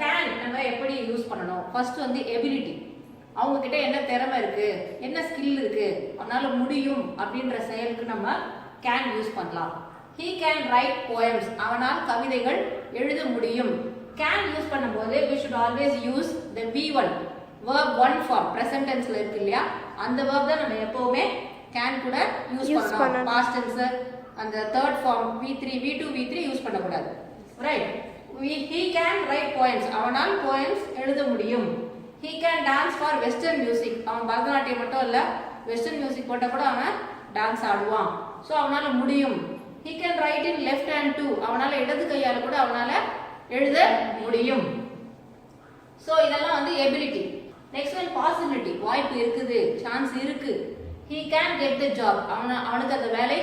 Can நம்ம எப்படி use பண்ணணும்? ஃபர்ஸ்ட் வந்து எபிலிட்டி. அவங்க கிட்ட என்ன திறமை இருக்கு, என்ன ஸ்கில் இருக்கு, அதனால முடியும் அப்படின்ற செயலுக்கு நம்ம கேன் யூஸ் பண்ணலாம். he can write poems. அவனால் கவிதைகள் எழுத முடியும். can யூஸ் பண்ணும்போது we should always use the v1 verb one form. present tenseல இருக்கு இல்லையா, அந்த verb தான் நம்ம எப்பவுமே can கூட யூஸ் பண்ணணும். past tense அந்த third form v3 v2 v3 use பண்ண கூடாது. Right. he can write poems. அவனால் poems எழுத முடியும். he can dance for western music. அவன் பரதநாட்டியம் மட்டும் இல்ல, வெஸ்டர்ன் மியூசிக் போட்டா கூட அவன் டான்ஸ் ஆடுவான். சோ அவனால முடியும். he can write in left hand too. அவனால இடது கையால கூட அவனால எழுத முடியும். சோ இதெல்லாம் வந்து எபிலிட்டி. Next one possibility. வாய்ப்பு இருக்குது, சான்ஸ் இருக்கு. he can get the job. அவனுக்கு அந்த வேலை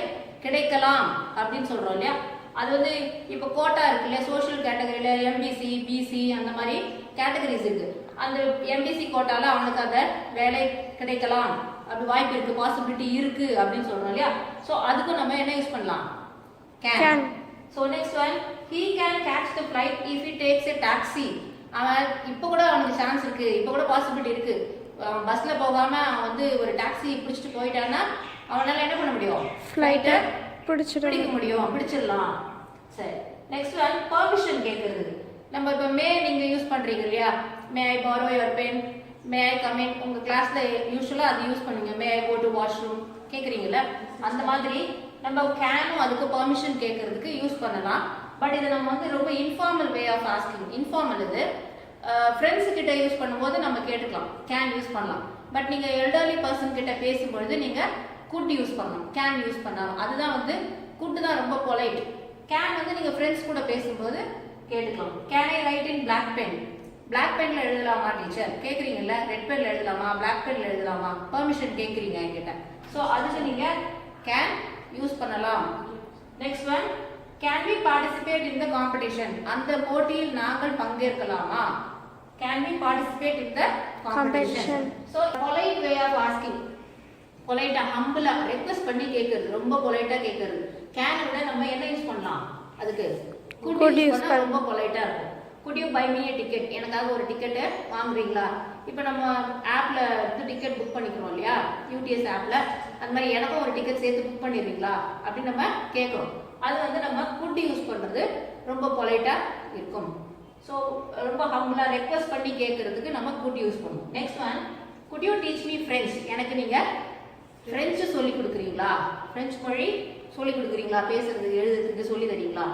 கிடைக்கலாம் அப்படின்னு சொல்றோம் இல்லையா. அது வந்து இப்போ கோட்டா இருக்கு இல்லையா, சோஷியல் கேட்டகரியில எம்பிசி பிசி அந்த மாதிரி கேட்டகரிஸ் இருக்கு. அந்த எம்பிசி கோட்டால அவனுக்கு அந்த வேலை கிடைக்கலாம், அப்படி வாய்ப்பு இருக்கு, பாசிபிலிட்டி இருக்கு அப்படின்னு சொல்றோம் இல்லையா. சோ அதுக்கு நம்ம என்ன யூஸ் பண்ணலாம்? can. So next one, he can catch the flight if he takes a taxi. அவன் இப்போ கூட அவனுக்கு சான்ஸ் இருக்கு, இப்போ கூட பாசிபிலிட்டி இருக்கு. பஸ்ல போகாம அவன் வந்து ஒரு டாக்ஸி பிடிச்சிட்டு போயிட்டான்னா அவனால என்ன பண்ண முடியும்? ஃப்ளைட்டை பிடிக்க முடியும், பிடிச்சிடலாம். சரி. நெக்ஸ்ட் ஒன் பர்மிஷன் கேட்கறது. நம்ம இப்போ மே நீங்க யூஸ் பண்றீங்க இல்லையா, மே ஐ borrow your pen, May I come in. உங்க கிளாஸ்ல யூஸ்வலா அது யூஸ் பண்ணுங்க. மே ஐ go to washroom கேக்குறீங்கல்ல, அந்த மாதிரி நம்ம கேனும் அதுக்கு பெர்மிஷன் கேட்கறதுக்கு யூஸ் பண்ணலாம். பட் இது நம்ம வந்து ரொம்ப informal way of asking. Informal இது ஃப்ரெண்ட்ஸ் கிட்ட யூஸ் பண்ணும்போது நம்ம கேட்டுக்கலாம், கேன் யூஸ் பண்ணலாம். பட் நீங்க எல்டர்லி பர்சன் கிட்ட பேசும்பொழுது நீங்க குட் யூஸ் பண்ணலாம், கேன் யூஸ் பண்ணலாம். அதுதான் வந்து குட் தான் ரொம்ப பொலைட். கேன் வந்து நீங்க ஃப்ரெண்ட்ஸ் கூட பேசும்போது கேட்டுக்கலாம். Can I write in black pen? Black பென்ல எழுதலாமா டீச்சர் கேக்குறீங்கல்ல, ரெட் பென்ல எழுதலாமா, பிளாக் பென்ல எழுதலாமா, பெர்மிஷன் கேக்குறீங்க என்கிட்ட. சோ அதுக்கு நீங்க கேன் யூஸ் பண்ணலாம். Next one, can we participate in the competition? அந்த போட்டியில் நாங்கள் பங்கேற்கலாமா? Can we participate in the competition? So polite way of asking. பொலைட்டா ஹம்பிளா ரெக்வெஸ்ட் பண்ணி கேக்குறது, ரொம்ப பொலைட்டா கேக்குறது. கேன் விட நம்ம என்ன யூஸ் பண்ணலாம்? அதுக்கு குட் யூஸ் பண்ணா ரொம்ப பொலைட்டா இருக்கும். could you buy me a ticket? எனக்காக ஒரு டிக்கெட் வாங்குறீங்களா? இப்போ நம்ம ஆப்ல டிக்கெட் புக் பண்ணிக்கிறோம் இல்லையா, யூடிஎஸ் ஆப்ல. அந்த மாதிரி எனக்கும் ஒரு டிக்கெட் சேர்த்து புக் பண்ணிடுறீங்களா அப்படின்னு நம்ம கேட்குறோம். அது வந்து நம்ம குட் யூஸ் பண்றது ரொம்ப பொலைட்டா இருக்கும். ஸோ ரொம்ப ஹம்பிளா ரெக்வெஸ்ட் பண்ணி கேட்கறதுக்கு நம்ம குட் யூஸ் பண்ணுவோம். Next one, could you teach me French? எனக்கு நீங்க பிரெஞ்சு சொல்லி கொடுக்குறீங்களா? பிரெஞ்சு மொழி சொல்லி கொடுக்குறீங்களா? பேசுறதுக்கு எழுதுறதுக்கு சொல்லி தரீங்களா?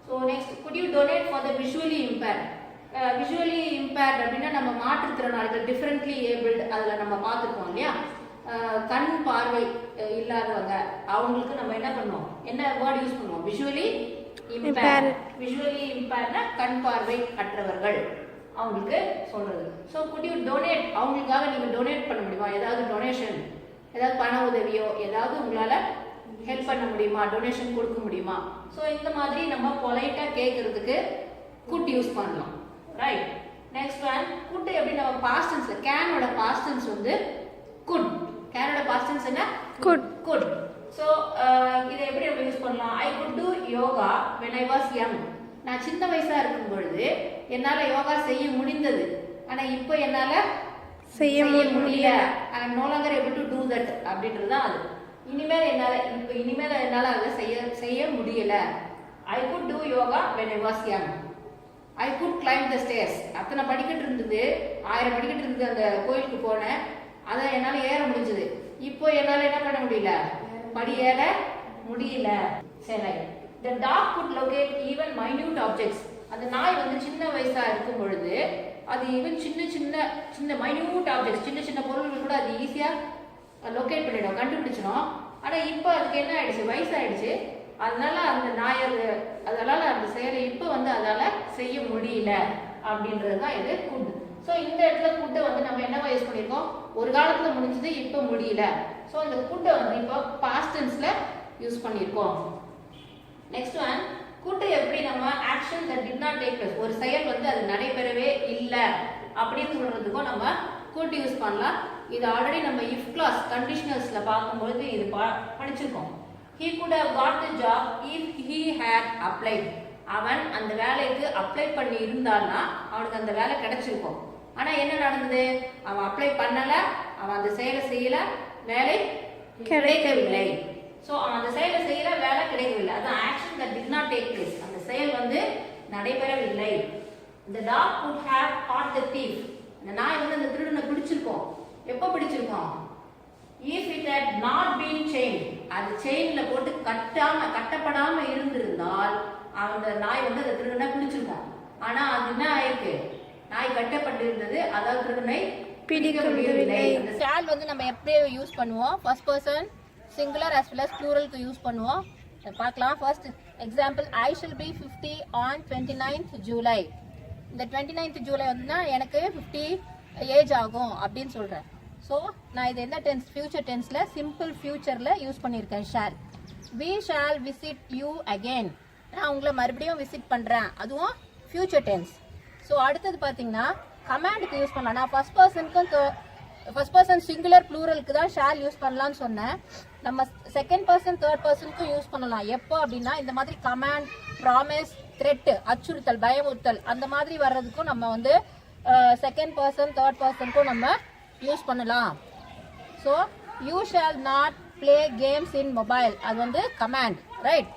So next, could you donate for the visually impaired? visually impaired அப்படின்னா நம்ம மாற்றுத்திறனாளிகள், டிஃபரெண்ட்லி ஏபிள்டு, அதில் நம்ம பார்த்துருக்கோம் இல்லையா. கண் பார்வை இல்லாதவங்க அவங்களுக்கு நம்ம என்ன பண்ணுவோம், என்ன வேர்டு யூஸ் பண்ணுவோம்? Visually impaired. விஷுவலி இம்பேர்ட்னா கண் பார்வை அற்றவர்கள் அவங்களுக்கு சொல்றது. So could you donate? அவங்களுக்காக நீங்க டொனேட் பண்ண முடியுமா? ஏதாவது டொனேஷன், ஏதாவது பண உதவியோ ஏதாவது உங்களால ஹெல்ப் பண்ண முடியுமா, டொனேஷன் கொடுக்க முடியுமா? ஸோ இந்த மாதிரி நம்ம பொலைட்டா கேட்கறதுக்கு குட் யூஸ் பண்ணலாம். ரைட். நெக்ஸ்ட் ஒன், குட் எப்படி நம்ம பாஸ்ட் டென்ஸ்ல, கேனோட பாஸ்ட் டென்ஸ் வந்து குட். கேனோட பாஸ்ட் டென்ஸ் என்ன? குட். குட். ஸோ இதை எப்படி நம்ம யூஸ் பண்ணலாம்? ஐ could do yoga when I was young. நான் சின்ன வயசா இருக்கும் பொழுது என்னால யோகா செய்ய முடிந்தது, ஆனா இப்போ என்னால செய்ய முடியல. I am no longer able to do that அப்படின்றது தான் அது. இனிமேல் என்னால அதை செய்ய முடியல. I could do yoga when I was young. I could climb the stairs. அத்தனை படிக்கட்டு இருந்தது, 1000 படிக்கட்டு இருந்தது, அந்த கோயிலுக்கு போனேன், அதை என்னால ஏற முடிஞ்சது. இப்போ என்னால என்ன பண்ண முடியல, படி ஏற முடியல. சரி. The dog could locate even minute objects. அந்த நாய் வந்து சின்ன வயசா இருக்கும் பொழுது அது ஈவன் சின்ன மைன்யூட் ஆப்ஜெக்ட்ஸ், சின்ன பொருள்கள் கூட அது ஈஸியா லொகேட் பண்ணிடும், கண்டுபிடிச்சிடும். ஆனா இப்போ அதுக்கு என்ன ஆயிடுச்சு, வயசாயிடுச்சு. அதனால அந்த நாய் அதனால அந்த செயலை இப்போ வந்து அதால செய்ய முடியல அப்படின்றது தான் இது குட். ஸோ இந்த இடத்துல குட்டை வந்து நம்ம என்னவா யூஸ் பண்ணியிருக்கோம், ஒரு காலத்துல முடிஞ்சது இப்போ முடியல. ஸோ இந்த குட்டை வந்து இப்போ பாஸ்ட் டென்ஸ்ல யூஸ் பண்ணியிருக்கோம். நெக்ஸ்ட் ஒன், குட்டை எப்படி நம்ம action that did not take place, ஒரு செயல் வந்து அது நடைபெறவே இல்லை அப்படின்னு சொல்றதுக்கும் நம்ம குட் யூஸ் பண்ணலாம். இது ஆல்ரெடி நம்ம இஃப் கிளாஸ் கண்டிஷனல்ஸ்ல பார்க்கும்போது இது படிச்சிருக்கோம். He could have got the job if he had applied. அவன் அந்த வேலைக்கு அப்ளை பண்ணி இருந்தான்னா அவனுக்கு அந்த வேலை கிடைச்சிருக்கும். ஆனா என்ன நடந்தது, அவன் அப்ளை பண்ணல, அவன் அந்த செயலை செய்யல, வேலை கிடைக்கவில்லை. ஸோ அவன் அந்த செயலை செய்யல, வேலை கிடைக்கவில்லை. அதான் action that did not take place, அந்த செயல் வந்து நடைபெறவில்லை. The dog could have caught the thief. அந்த நாய் வந்து அந்த திருடனை பிடிச்சிருக்கோம். எப்போ பிடிச்சிருக்கோம்? If it had not been chained, அது செயின்ல போட்டு கட்டப்படாம இருந்திருந்தால் அந்த நாய் வந்து அந்த திருடனை பிடிச்சிருக்கோம். ஆனா அது என்ன ஆயிருக்கு, நாய் கட்டப்பட்டிருந்தது, அதாவது திருடனை பிடிக்க முடியவில்லை. அந்த ஷால் வந்து நம்ம எப்படி யூஸ் பண்ணுவோம், first person singular as well as ப்ளூரலுக்கு யூஸ் பண்ணுவோம். பார்க்கலாம். First example, I shall be 50 on 29th July. இந்த 29th ஜூலை வந்துன்னா எனக்கு 50 ஏஜ் ஆகும் அப்படின்னு சொல்றேன். ஸோ நான் இது என்ன டென்ஸ், ஃபியூச்சர் டென்ஸ்ல சிம்பிள் ஃபியூச்சர்ல யூஸ் பண்ணியிருக்கேன் shawl. we shall visit you again, நான் உங்களை மறுபடியும் விசிட் பண்றேன், அதுவும் ஃபியூச்சர் டென்ஸ். ஸோ அடுத்தது பார்த்தீங்கன்னா கமாண்டுக்கு யூஸ் பண்ணலாம். நான் ஃபர்ஸ்ட் பர்சன் சிங்குலர் ப்ளூரலுக்கு தான் ஷால் யூஸ் பண்ணலாம்னு சொன்னேன். நம்ம செகண்ட் பர்சன் தேர்ட் பர்சனுக்கும் யூஸ் பண்ணலாம். எப்போ அப்படின்னா இந்த மாதிரி கமாண்ட், ப்ராமிஸ், த்ரெட், அச்சுறுத்தல், பயமுறுத்தல் அந்த மாதிரி வர்றதுக்கும் நம்ம வந்து செகண்ட் பர்சன் தேர்ட் பர்சனுக்கும் நம்ம யூஸ் பண்ணலாம். So you shawl not play games in mobile, அது வந்து command, right.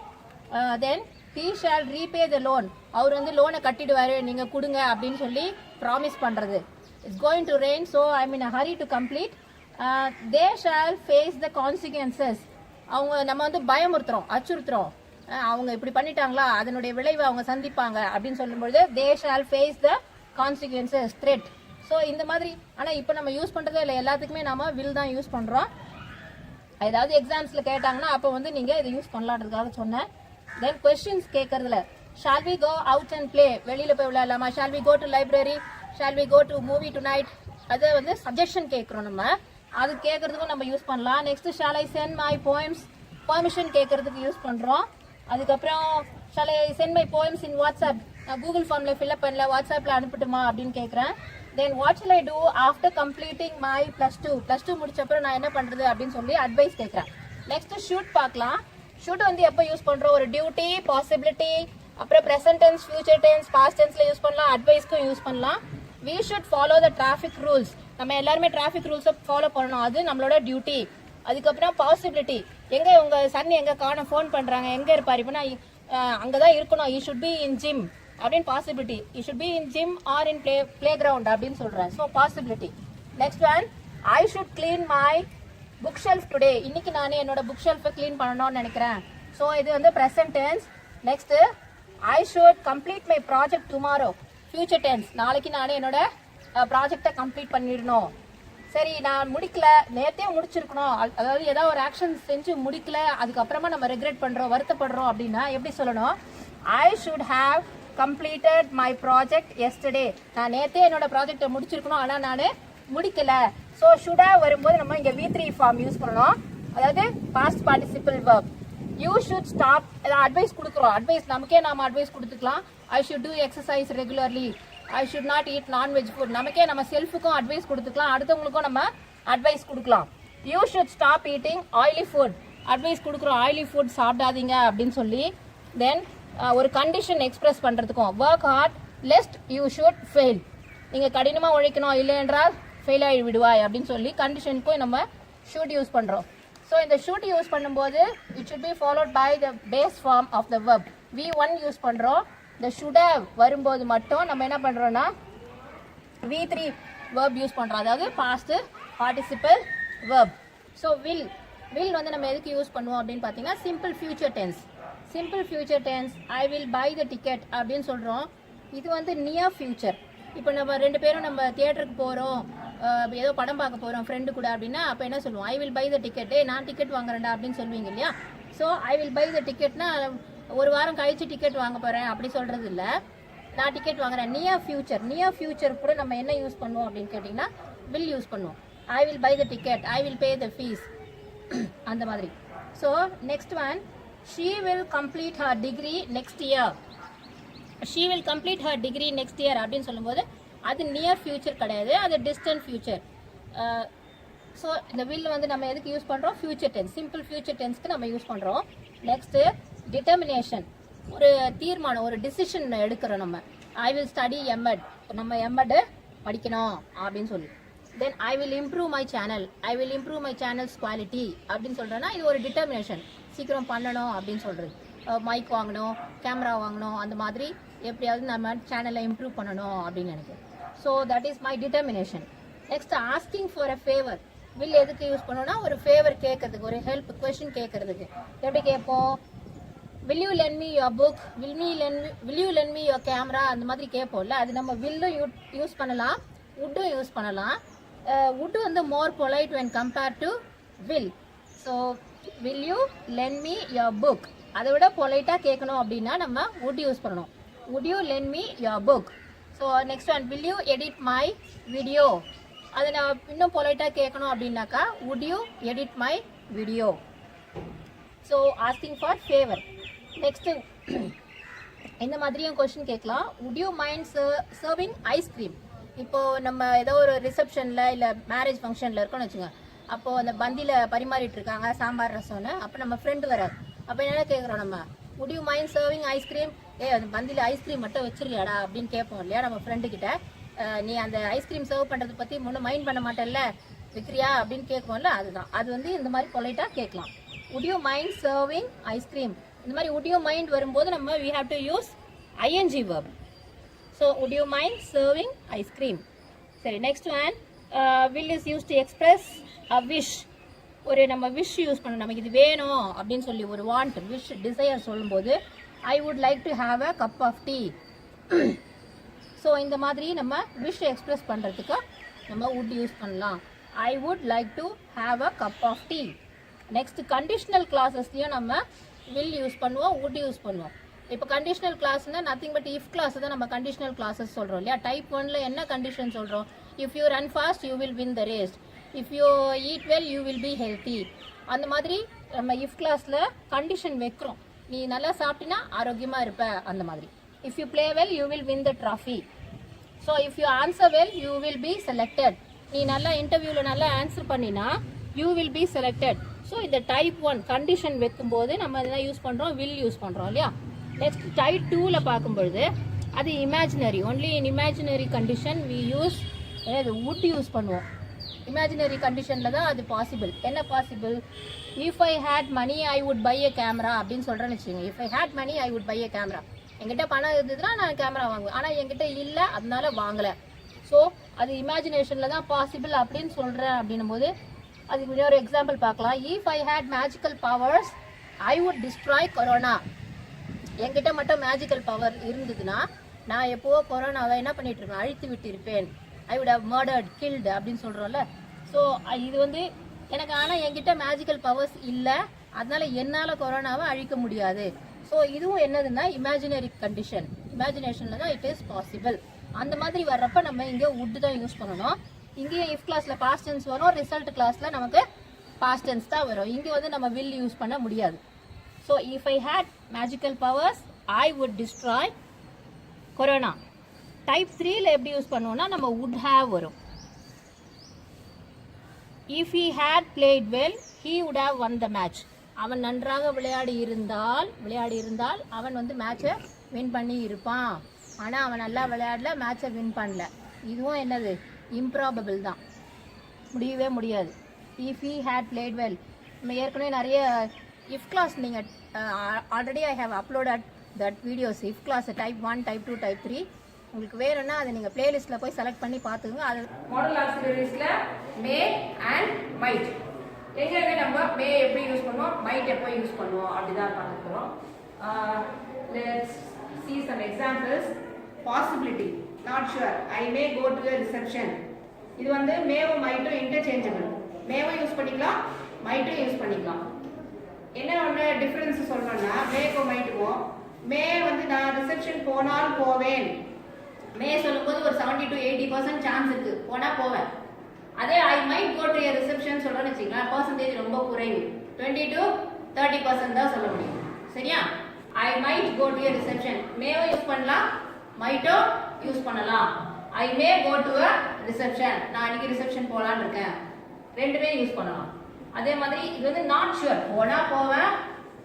Then he shall repay the loan, அவர் வந்து லோனை கட்டிடுவாரு, நீங்க கொடுங்க அப்படின்னு சொல்லி ப்ராமிஸ் பண்றது. It's going to rain, so I'm in a hurry to complete. They shall face the consequences, அவங்க நம்ம வந்து பயமுறுத்துறோம், அச்சுறுத்துறோம், அவங்க இப்படி பண்ணிட்டாங்களா அதனுடைய விளைவை அவங்க சந்திப்பாங்க அப்படின்னு சொல்லும்போது they shall face the consequences, threat. So இந்த மாதிரி. ஆனால் இப்போ நம்ம யூஸ் பண்ணுறதே இல்லை, எல்லாத்துக்குமே நம்ம will தான் யூஸ் பண்ணுறோம். ஏதாவது எக்ஸாம்ஸில் கேட்டாங்கன்னா அப்போ வந்து நீங்கள் இதை யூஸ் பண்ணலான்றதுக்காக சொன்னேன். தென் கொஸ்டின்ஸ் கேட்கறதுல shall we go out and play, வெளியில் போய் விளையாடலாமா, shall we go to library, shall we go to movie tonight, அது வந்து சஜஷன் கேட்குறோம் நம்ம, அது கேட்கறதுக்கும் நம்ம யூஸ் பண்ணலாம். Next shall I send my poems, permission கேட்கறதுக்கு யூஸ் பண்ணுறோம். அதுக்கப்புறம் shall I send my poems in WhatsApp, நான் கூகுள் ஃபார்மில் ஃபில்அப் பண்ணல, வாட்ஸ்அப்பில் அனுப்பட்டுமா அப்படின்னு கேட்குறேன். Then what shall I do after completing my +2 முடிச்சப்பறம் நான் என்ன பண்ணுறது அப்படின்னு சொல்லி அட்வைஸ் கேட்குறேன். நெக்ஸ்ட் ஷூட் பார்க்கலாம். ஷூட் வந்து எப்போ யூஸ் பண்ணுறோம், ஒரு டியூட்டி, பாசிபிலிட்டி, அப்புறம் present tense, future tense, past டென்ஸ்ல யூஸ் பண்ணலாம், அட்வைஸ்க்கும் யூஸ் பண்ணலாம். we should follow the traffic rules, நம்ம எல்லாருமே டிராஃபிக் ரூல்ஸை ஃபாலோ பண்ணணும், அது நம்மளோட டியூட்டி. அதுக்கப்புறம் பாசிபிலிட்டி, எங்கே உங்கள் சன் எங்கே காண ஃபோன் பண்ணுறாங்க, எங்கே இருப்பார், இப்போ நான் அங்கே தான் இருக்கணும், you should be in gym அப்படின்னு possibility, you should be in gym or in play ground அப்படின்னு சொல்கிறேன். So possibility. Next one, I should clean my bookshelf today, இன்னைக்கு நானே என்னோட புக் ஷெல்ஃபை க்ளீன் பண்ணணும்னு நினைக்கிறேன். ஸோ இது வந்து present tense. Next I should complete my project tomorrow, future tense, நாளைக்கு நானே என்னோட ப்ராஜெக்டை கம்ப்ளீட் பண்ணிடணும். சரி நான் முடிக்கல, நேற்றே முடிச்சிருக்கணும், அதாவது ஏதாவது ஒரு ஆக்ஷன் செஞ்சு முடிக்கல, அதுக்கப்புறமா நம்ம ரெக்ரெட் பண்ணுறோம், வருத்தப்படுறோம் அப்படின்னா எப்படி சொல்லணும், I should have completed my project yesterday, நான் நேற்றே என்னோட ப்ராஜெக்டை முடிச்சிருக்கணும் ஆனால் நான் முடிக்கல. ஸோ should have வரும்போது நம்ம இங்கே V3 ஃபார்ம் யூஸ் பண்ணணும், அதாவது past participle verb. You should stop, advice கொடுக்குறோம், அட்வைஸ் நமக்கே நாம அட்வைஸ் கொடுத்துக்கலாம். I should do exercise regularly, I should not eat non-veg food, நமக்கே நம்ம செல்ஃபுக்கும் அட்வைஸ் கொடுத்துக்கலாம், அடுத்தவங்களுக்கும் நம்ம அட்வைஸ் கொடுக்கலாம். You should stop eating oily food, advice கொடுக்குறோம், ஆயிலி ஃபுட் சாப்பிடாதீங்க அப்படின்னு சொல்லி. தென் ஒரு கண்டிஷன் எக்ஸ்பிரஸ் பண்ணுறதுக்கும் work hard lest you should fail, நீங்கள் கடினமாக உழைக்கணும், இல்லை என்றால் ஃபெயில் ஆகி விடுவாய் அப்படின்னு சொல்லி கண்டிஷனுக்கும் நம்ம should யூஸ் பண்ணுறோம். ஸோ இந்த should யூஸ் பண்ணும்போது it should be followed by the base form of the verb. V1 use பண்ணுறோம். இந்த should have வரும்போது மட்டும் நம்ம என்ன பண்ணுறோன்னா V3 verb யூஸ் பண்ணுறோம், அதாவது past participle verb. So will வந்து நம்ம எதுக்கு யூஸ் பண்ணுவோம் அப்படின்னு பார்த்தீங்கன்னா simple future tense. Simple future tense I will buy the ticket அப்படின்னு சொல்கிறோம். இது வந்து நியர் ஃபியூச்சர். இப்போ நம்ம ரெண்டு பேரும் நம்ம தியேட்டருக்கு போகிறோம், ஏதோ படம் பார்க்க போகிறோம் ஃப்ரெண்டு கூட அப்படின்னா அப்போ என்ன சொல்லுவோம், I will buy the ticket, நான் டிக்கெட் வாங்குறேன்டா அப்படின்னு சொல்லுவீங்க இல்லையா. So I will buy the ticketனா ஒரு வாரம் கழிச்சு டிக்கெட் வாங்க போகிறேன் அப்படி சொல்கிறது இல்லை, நான் டிக்கெட் வாங்குறேன். நியர் ஃபியூச்சர் கூட நம்ம என்ன யூஸ் பண்ணுவோம் அப்படின்னு கேட்டிங்கன்னா will யூஸ் பண்ணுவோம். I will buy the ticket, I will pay the fees அந்த மாதிரி. So next one, she will complete her degree next year. she will complete her degree next year அப்படின்னு சொல்லும்போது அது நியர் ஃபியூச்சர் கிடையாது, அது distant future. So இந்த will வந்து நம்ம எதுக்கு யூஸ் பண்ணுறோம், ஃபியூச்சர் டென்ஸ், சிம்பிள் ஃபியூச்சர் டென்ஸ்க்கு நம்ம யூஸ் பண்ணுறோம். Next determination. ஒரு தீர்மானம், ஒரு டிசிஷன் எடுக்கிறோம். நம்ம ஐ வில் ஸ்டடி எம்எட், நம்ம எம்எட் படிக்கணும் அப்படின்னு சொல்லி. Then I will improve my channel, I will improve my channels quality அப்படின்னு சொல்கிறேன்னா இது ஒரு டிட்டர்மினேஷன், சீக்கிரம் பண்ணணும் அப்படின்னு சொல்கிறது. மைக் வாங்கணும், கேமரா வாங்கணும், அந்த மாதிரி எப்படியாவது நம்ம சேனலை இம்ப்ரூவ் பண்ணணும் அப்படின்னு நினைக்கிறேன். So that is my determination. Next asking for a favour. Will எதுக்கு யூஸ் பண்ணோம்னா ஒரு ஃபேவர் கேட்கறதுக்கு, ஒரு ஹெல்ப் கொஸ்டின் கேட்கறதுக்கு. எப்படி கேட்போம்? will you lend me your book, will you lend me your camera, அந்த மாதிரி கேட்போம்ல. அது நம்ம wilலும் யூஸ் பண்ணலாம், wouldம் யூஸ் பண்ணலாம். would வந்து more polite when compared to will. so will you lend me your book, அதை விட பொலைட்டாக கேட்கணும் அப்படின்னா நம்ம would யூஸ் பண்ணணும். would you lend me your book. so next one, will you edit my video, அதை நான் இன்னும் பொலைட்டாக கேட்கணும் அப்படின்னாக்கா would you edit my video. so asking for favor. Next இந்த மாதிரியும் கொஸ்டின் கேட்கலாம். would you mind serving ice cream. இப்போது நம்ம ஏதோ ஒரு ரிசப்ஷனில் இல்லை மேரேஜ் ஃபங்க்ஷனில் இருக்கோன்னு வச்சுங்க. அப்போது அந்த பந்தியில் பரிமாறிட்டு இருக்காங்க சாம்பார் ரசம்னு. அப்போ நம்ம ஃப்ரெண்டு வராது. அப்போ என்ன கேட்குறோம் நம்ம? would you mind serving ice cream. அந்த பந்தியில் ஐஸ்கிரீம் மட்டும் வச்சிருக்கியாடா அப்படின்னு கேட்போம் இல்லையா நம்ம ஃப்ரெண்டுக்கிட்ட. நீ அந்த ஐஸ்கிரீம் சர்வ் பண்ணுறதை பற்றி முன்னே மைண்ட் பண்ண மாட்டேல்ல, விற்கிறியா அப்படின்னு கேட்போம்ல, அதுதான். அது வந்து இந்த மாதிரி பொலைட்டாக கேட்கலாம். would you mind serving ice cream. இந்த மாதிரி would you mind வரும்போது நம்ம we have to use ing verb. so would you mind serving ice cream. சரி, next one, will is used to express a wish. ஒரு நம்ம wish use பண்ணணும், நமக்கு இது வேணும் அப்படின்னு சொல்லி ஒரு want, wish, desire சொல்லும்போது I would like to have a cup of tea. So இந்த மாதிரி நம்ம wish எக்ஸ்பிரஸ் பண்ணுறதுக்கு நம்ம would யூஸ் பண்ணலாம். I would like to have a cup of tea. Next conditional கிளாஸஸ்லையும் நம்ம will யூஸ் பண்ணுவோம், would யூஸ் பண்ணுவோம். இப்போ கண்டிஷனல் கிளாஸ்னா நத்திங் பட் இஃப் கிளாஸ் தான் நம்ம கண்டிஷனல் கிளாஸஸ் சொல்கிறோம் இல்லையா. டைப் 1ல என்ன கண்டிஷன் சொல்கிறோம்? If you run fast you will win the race, if you eat well you will be healthy. அந்த மாதிரி நம்ம இஃப் கிளாஸில் கண்டிஷன் வைக்கிறோம். நீ நல்லா சாப்பிட்டினா ஆரோக்கியமாக இருப்ப அந்த மாதிரி. If you play well you will win the trophy. So if you answer well you will be selected. நீ நல்லா இன்டர்வியூவில் நல்லா ஆன்சர் பண்ணினா you will be selected. So இந்த டைப் 1 கண்டிஷன் வைக்கும்போது நம்ம என்ன யூஸ் பண்ணுறோம்? வில் யூஸ் பண்ணுறோம் இல்லையா. நெக்ஸ்ட் டைப் 2ல பார்க்கும்பொழுது அது imaginary, only in imaginary condition we use would use பண்ணுவோம். இமேஜினரி கண்டிஷனில் தான் அது பாசிபிள். என்ன possible? If I had money I would buy a camera அப்படின்னு சொல்கிறேன்னு வச்சுக்கோங்க. If I had money I would buy a camera. என்கிட்ட பணம் இருந்ததுன்னா நான் கேமரா வாங்குவேன், ஆனால் என்கிட்ட இல்லை அதனால வாங்கலை. ஸோ அது இமேஜினேஷனில் தான் பாசிபிள் அப்படின்னு சொல்கிறேன். அப்படின்னும் போது அதுக்கு இன்னொரு எக்ஸாம்பிள் பார்க்கலாம். If I had magical powers I would destroy corona. என்கிட்ட மட்டும் மேஜிக்கல் பவர் இருந்ததுன்னா நான் எப்போவோ கொரோனாவை என்ன பண்ணிட்டு இருப்பேன்? அழித்து விட்டு இருப்பேன். I would have murdered, killed அப்படின்னு சொல்கிறோம்ல. ஸோ இது வந்து எனக்கு, ஆனால் என்கிட்ட மேஜிக்கல் பவர்ஸ் இல்லை, அதனால என்னால் கொரோனாவை அழிக்க முடியாது. ஸோ இதுவும் என்னதுன்னா இமேஜினரி கண்டிஷன், இமேஜினேஷனில் தான் இட் இஸ் பாசிபிள். அந்த மாதிரி வர்றப்ப நம்ம இங்கே would தான் யூஸ் பண்ணணும். இங்கேயும் இஃப் கிளாஸில் பாஸ்ட் டென்ஸ் வரும், ரிசல்ட் கிளாஸில் நமக்கு பாஸ்ட் டென்ஸ் தான் வரும். இங்கே வந்து நம்ம will யூஸ் பண்ண முடியாது. So if I had magical powers I would destroy corona. Type 3ல எப்படி யூஸ் பண்ணுவோம்னா நம்ம would have வரும். If he had played well he would have won the match. அவன் நன்றாக விளையாடி இருந்தால் அவன் வந்து மேட்சை வின் பண்ணி இருப்பான். ஆனால் அவன் நல்லா விளையாடல, மேட்சை வின் பண்ணல. இதுவும் என்னது? இம்ப்ராபபிள் தான், முடியவே முடியாது. If he had played well. நம்ம ஏற்கனவே நிறைய இஃப் கிளாஸ் நீங்கள் already I have uploaded that videos. If class type 1, type 2, type 3 உங்களுக்கு வேணும்னா அதை நீங்கள் பிளேலிஸ்ட்டில் போய் செலக்ட் பண்ணி பார்த்துங்க. அது மாடல் ஆக்சிலரிஸில் மே அண்ட் மைட் எங்கே நம்ம மே எப்படி யூஸ் பண்ணுவோம், மைட் எப்போ யூஸ் பண்ணுவோம் அப்படிதான் பார்க்க போகிறோம். Let's see some examples. possibility, not sure, I may go to a reception. இது வந்து மேவும் மைட்டும் இன்டர்சேஞ்சபிள். மேவும் யூஸ் பண்ணிக்கலாம், மைட்டும் யூஸ் பண்ணிக்கலாம். என்ன ஒன்று டிஃப்ரென்ஸ் சொல்லணும்னா மேக்கும் மைட்டுக்கும், மே வந்து நான் ரிசப்ஷன் போனால் போவேன். மே சொல்லும்போது ஒரு 70 to 80% சான்ஸ் இருக்கு, போனால் போவேன். அதே I might go to reception சொல்கிறேன்னு வச்சுக்கலாம், பர்சன்டேஜ் ரொம்ப குறைவு, 20 to 30% தான் சொல்ல முடியும். சரியா? I might go to reception, மேவோ யூஸ் பண்ணலாம், மைட்டோ யூஸ் பண்ணலாம். I May go to reception, நான் அன்னைக்கு ரிசப்ஷன் போகலான்னு இருக்கேன், ரெண்டுமே யூஸ் பண்ணலாம். அதே மாதிரி இது வந்து நாட் ஷுர், போனால் போவேன்,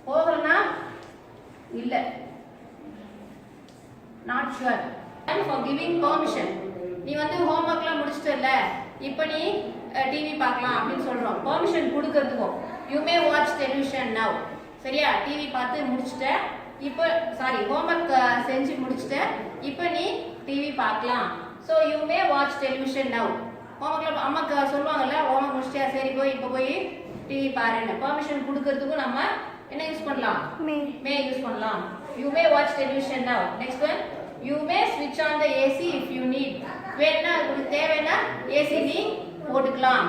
போகலன்னா இல்லை. Not sure. And for giving permission, நீ வந்து ஹோம்ஒர்க்லாம் முடிச்சிட்டல, இப்போ நீ டிவி பார்க்கலாம் அப்படின்னு சொல்றோம். பெர்மிஷன் கொடுக்கறதுக்கும் you may watch television now. சரியா, டிவி பார்த்து முடிச்சிட்ட, இப்போ சாரி ஹோம்ஒர்க் செஞ்சு முடிச்சிட்ட, இப்போ நீ டிவி பார்க்கலாம். So you may watch television now. ஹோம்ஒர்க்ல அம்மாக்கு சொல்லுவாங்கல்ல, ஹோம்ஒர்க் முடிச்சிட்டியா, சரி போய் இப்போ போய் டிவி பாருன்னு. பெர்மிஷன் கொடுக்கறதுக்கும் நம்ம என்ன யூஸ் பண்ணலாம்? மே யூஸ் பண்ணலாம். You may watch television now. Next one, you may ஸ்விட்ச் on the AC if you need. வேணா உங்களுக்கு தேவைன்னா ஏசி நீ போட்டுக்கலாம்.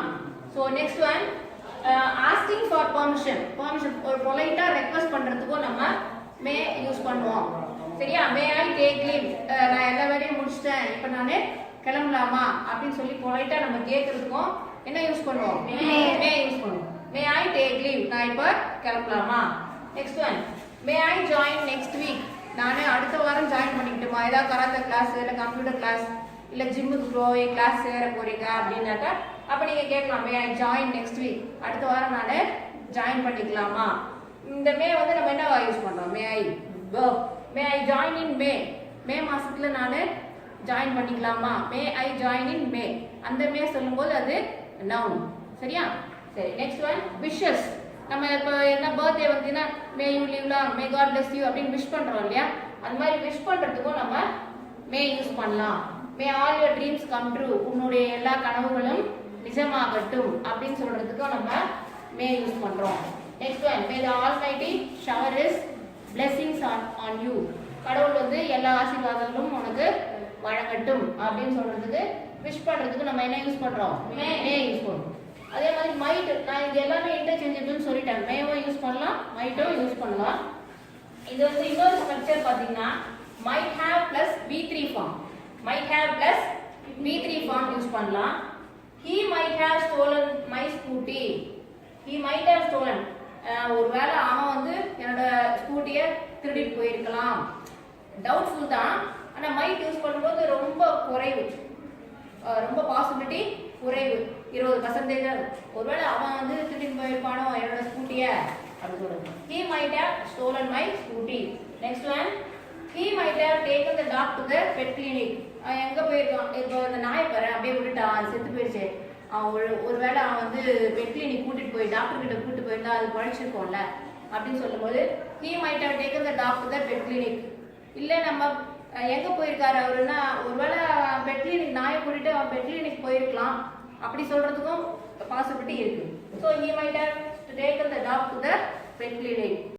So next one, asking for permission. Permission ஒரு பொலைட்டா ரெக்வஸ்ட் பண்றதுக்கும் நம்ம மே யூஸ் பண்ணுவோம். சரியா, மே ஐ டேக் லீவ், நான் எல்லா வேலையும் முடிச்சிட்டேன், இப்போ நான் கிளம்பலாமா அப்படின்னு சொல்லி பொலைட்டா நம்ம கேட்கறதுக்கும் என்ன யூஸ் பண்ணுவோம்? மே யூஸ் பண்ணுவோம். மே ஐ டேக் லீவ், நான் இப்போ கிளம்பலாமா. Next one, May I join next week. நான் அடுத்த வாரம் ஜாயின் பண்ணிக்கிட்டுமா, ஏதாவது கராத்தே கிளாஸ் இல்லை கம்ப்யூட்டர் கிளாஸ் இல்லை ஜிம்முக்கு போய் கிளாஸ் சேர போறீங்க அப்படின்னாக்கா அப்போ நீங்கள் கேட்கலாம், மே ஐ ஜாயின் நெக்ஸ்ட் வீக், அடுத்த வாரம் நான் ஜாயின் பண்ணிக்கலாமா. இந்த மே வந்து நம்ம என்ன யூஸ் பண்ணுறோம்? மே ஐ ஜாயின் இன் மே. மே மாதத்தில் நான் ஜாயின் பண்ணிக்கலாமா. மே ஐ ஜாயின் இன் மே, அந்த மே சொல்லும்போது அது நவுன். சரியா, சரி. Next one, wishes. நம்ம இப்போ என்ன பர்த்டே வந்தீங்கன்னா may you live long, may God bless you அப்படின்னு விஷ் பண்ணுறோம் இல்லையா, அது மாதிரி விஷ் பண்ணுறதுக்கும் நம்ம மே யூஸ் பண்ணலாம். மே all your dreams come true, உன்னுடைய எல்லா கனவுகளும் நிஜமாகட்டும் அப்படின்னு சொல்றதுக்கும் நம்ம மே யூஸ் பண்றோம். Next one, May the almighty shower his blessings on you. கடவுள் வந்து எல்லா ஆசீர்வாதங்களும் உனக்கு வழங்கட்டும் அப்படின்னு சொல்றதுக்கு விஷ் பண்றதுக்கு நம்ம என்ன யூஸ் பண்றோம்? மே யூஸ் பண்றோம். அதே மாதிரி மைட், நான் இது எல்லாமே இன்டர்சேஞ்சபிள்னு சொல்லிட்டேன். மேவும் யூஸ் பண்ணலாம், மைட்டும் யூஸ் பண்ணலாம். இது வந்து இன்னொரு ஸ்ட்ரக்சர் பார்த்தீங்கன்னா might have plus V3 form. might have plus V3 form use பண்ணலாம். He might have stolen my scooty. He might have stolen. ஒருவேளை அவன் வந்து என்னோட ஸ்கூட்டியை திருடிட்டு போயிருக்கலாம். டவுட்ஃபுல் தான், ஆனால் மைட் யூஸ் பண்ணும்போது ரொம்ப குறைவு, ரொம்ப பாசிபிலிட்டி குறைவு, 20%. ஒருவேளை அவன் வந்து திருடிட்டு போயிருப்பானோ என்னோட ஸ்கூட்டியை அப்படி சொல்றது. He might have stolen my scooty. Next one, he might have taken the dog to the pet clinic. எங்க போயிருக்கான்? இப்போ இந்த நாயை பாரு அப்படியே விட்டுட்டான், செத்து போயிடுச்சு. ஒருவேளை அவன் வந்து பெட் கிளினிக் கூட்டிட்டு போய் டாக்டர் கிட்ட கூட்டிட்டு போயிருந்தா அது பழிச்சிருக்கோம்ல அப்படின்னு சொல்லும்போது he might have taken the dog to the pet clinic. இல்ல நம்ம எங்க போயிருக்காரு அவருன்னா, ஒருவேளை பெட் கிளினிக் நாயை கூட்டிட்டு அவன் பெட் கிளினிக் போயிருக்கலாம் அப்படி சொல்றதுக்கும் பாசிபிலிட்டி இருக்கு. So he might have taken the dog to the pet clinic.